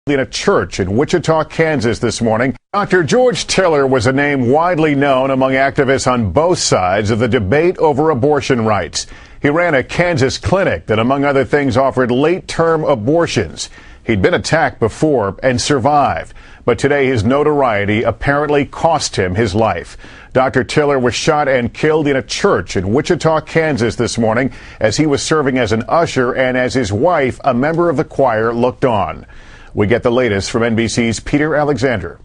In a church in Wichita, Kansas this morning. Dr. George Tiller was a name widely known among activists on both sides of the debate over abortion rights. He ran a Kansas clinic that, among other things, offered late-term abortions. He'd been attacked before and survived, but today his notoriety apparently cost him his life. Dr. Tiller was shot and killed in a church in Wichita, Kansas this morning as he was serving as an usher and as his wife, a member of the choir, looked on. We get the latest from NBC's Peter Alexander.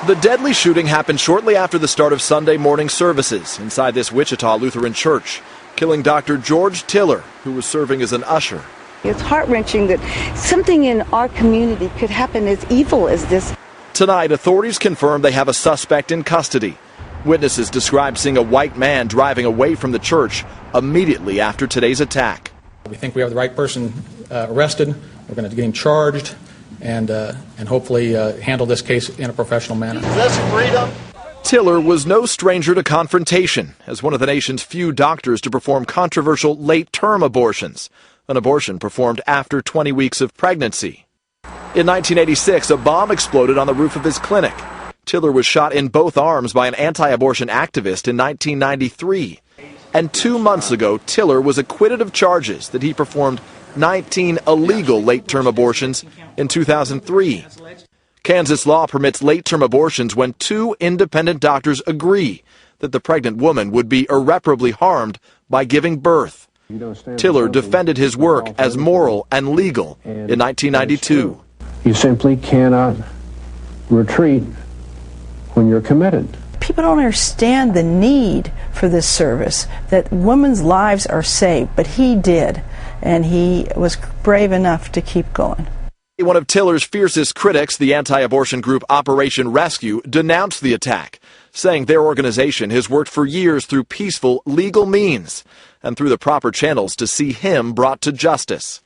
The deadly shooting happened shortly after the start of Sunday morning services inside this Wichita Lutheran Church, killing Dr. George Tiller, who was serving as an usher. It's heart-wrenching that something in our community could happen as evil as this. Tonight, authorities confirmed they have a suspect in custody. Witnesses described seeing a white man driving away from the church immediately after today's attack. We think we have the right person arrested. We're going to get him charged and hopefully handle this case in a professional manner. That's freedom. Tiller was no stranger to confrontation as one of the nation's few doctors to perform controversial late-term abortions, an abortion performed after 20 weeks of pregnancy. In 1986, a bomb exploded on the roof of his clinic. Tiller was shot in both arms by an anti-abortion activist in 1993. And 2 months ago, Tiller was acquitted of charges that he performed 19 illegal late-term abortions in 2003. Kansas law permits late-term abortions when two independent doctors agree that the pregnant woman would be irreparably harmed by giving birth. Tiller defended his work as moral and legal in 1992. You simply cannot retreat when you're committed. People don't understand the need for this service, that women's lives are saved, but he did, and he was brave enough to keep going. One of Tiller's fiercest critics, the anti-abortion group Operation Rescue, denounced the attack, saying their organization has worked for years through peaceful, legal means and through the proper channels to see him brought to justice.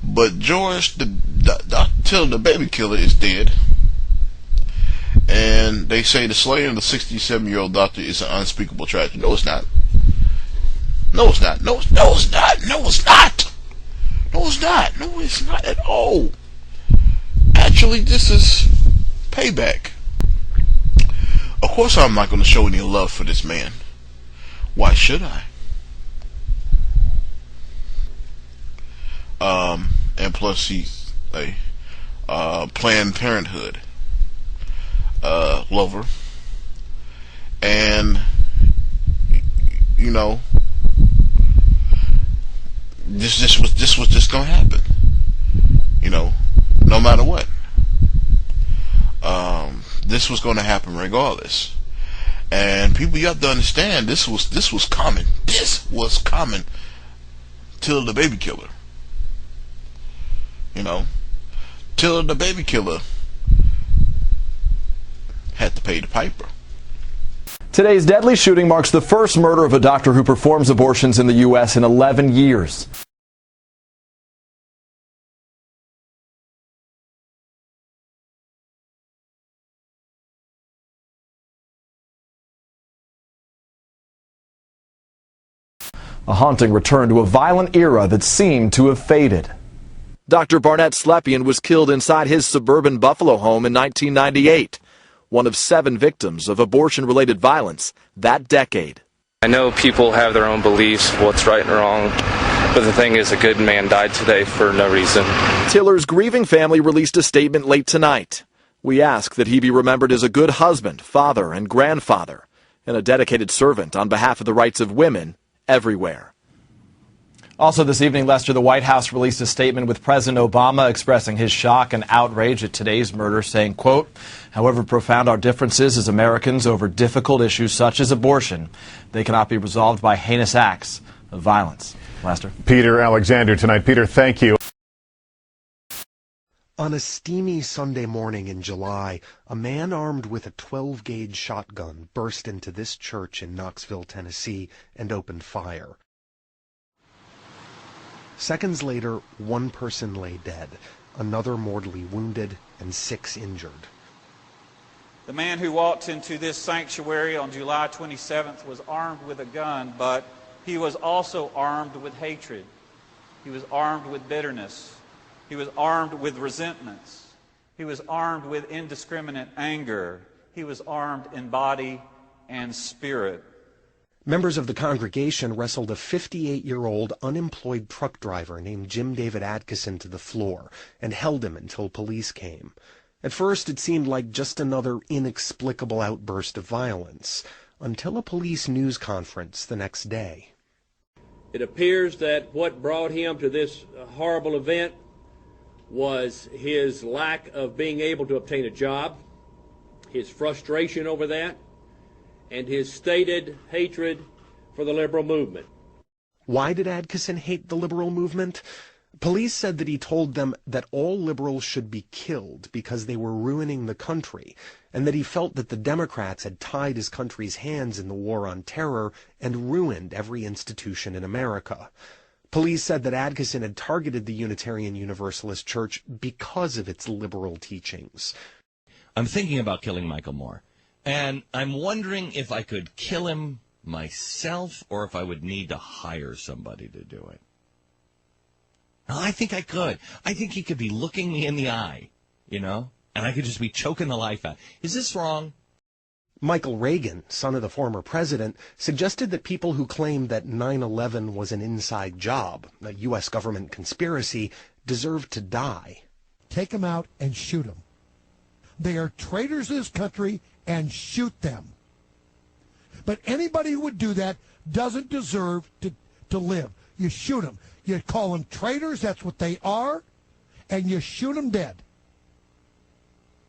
But George, Dr. Tiller, the baby killer, is dead. And they say the slaying of the 67-year-old doctor is an unspeakable tragedy. No, it's not. No, it's not. No, it's not. No, it's not. No, it's not. No, it's not at all. Actually, this is payback. Of course, I'm not going to show any love for this man. Why should I? And plus he's a Planned Parenthood lover, and you know this was just gonna happen. You know, no matter what, this was gonna happen regardless. And people, you have to understand, this was common. This was common till the baby killer. You know, Tiller, the baby killer, had to pay the piper. Today's deadly shooting marks the first murder of a doctor who performs abortions in the U.S. in 11 years. A haunting return to a violent era that seemed to have faded. Dr. Barnett Slepian was killed inside his suburban Buffalo home in 1998, one of 7 victims of abortion-related violence that decade. I know people have their own beliefs of what's right and wrong, but the thing is, a good man died today for no reason. Tiller's grieving family released a statement late tonight. We ask that he be remembered as a good husband, father, and grandfather, and a dedicated servant on behalf of the rights of women everywhere. Also this evening, Lester, the White House released a statement with President Obama expressing his shock and outrage at today's murder, saying, quote, "However profound our differences as Americans over difficult issues such as abortion, they cannot be resolved by heinous acts of violence." Lester. Peter Alexander tonight. Peter, thank you. On a steamy Sunday morning in July, a man armed with a 12-gauge shotgun burst into this church in Knoxville, Tennessee, and opened fire. Seconds later, one person lay dead, another mortally wounded, and 6 injured. The man who walked into this sanctuary on July 27th was armed with a gun, but he was also armed with hatred. He was armed with bitterness. He was armed with resentments. He was armed with indiscriminate anger. He was armed in body and spirit. Members of the congregation wrestled a 58-year-old unemployed truck driver named Jim David Atkinson to the floor and held him until police came. At first, it seemed like just another inexplicable outburst of violence, until a police news conference the next day. It appears that what brought him to this horrible event was his lack of being able to obtain a job, his frustration over that, and his stated hatred for the liberal movement. Why did Atkinson hate the liberal movement? Police said that he told them that all liberals should be killed because they were ruining the country, and that he felt that the Democrats had tied his country's hands in the war on terror and ruined every institution in America. Police said that Atkinson had targeted the Unitarian Universalist Church because of its liberal teachings. I'm thinking about killing Michael Moore, and I'm wondering if I could kill him myself or if I would need to hire somebody to do it. No, I think I could. I think he could be looking me in the eye, and I could just be choking the life out. Is this wrong? Michael Reagan, son of the former president, suggested that people who claimed that 9/11 was an inside job, a U.S. government conspiracy, deserved to die. Take them out and shoot them. They are traitors to this country, and shoot them. But anybody who would do that doesn't deserve to live. You shoot them. You call them traitors, that's what they are, and you shoot them dead.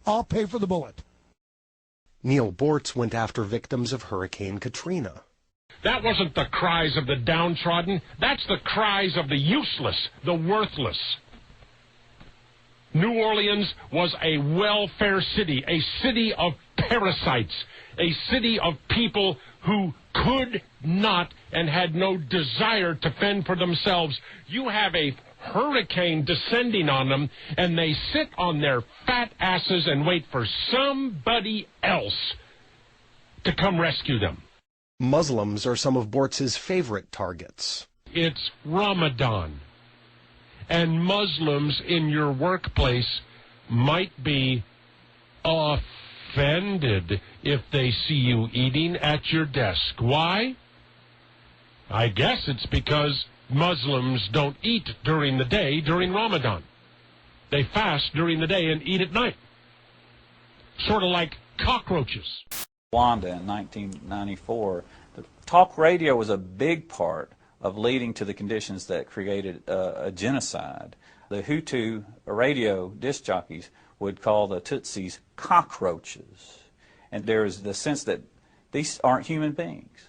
I'll pay for the bullet. Neil Bortz went after victims of Hurricane Katrina. That wasn't the cries of the downtrodden. That's the cries of the useless, the worthless. New Orleans was a welfare city, a city of parasites, a city of people who could not and had no desire to fend for themselves. You have a hurricane descending on them, and they sit on their fat asses and wait for somebody else to come rescue them. Muslims are some of Bortz's favorite targets. It's Ramadan, and Muslims in your workplace might be offended if they see you eating at your desk. Why? I guess it's because Muslims don't eat during the day during Ramadan. They fast during the day and eat at night. Sort of like cockroaches. Rwanda in 1994, the talk radio was a big part of leading to the conditions that created a genocide. The Hutu radio disc jockeys would call the Tutsis cockroaches. And there is the sense that these aren't human beings.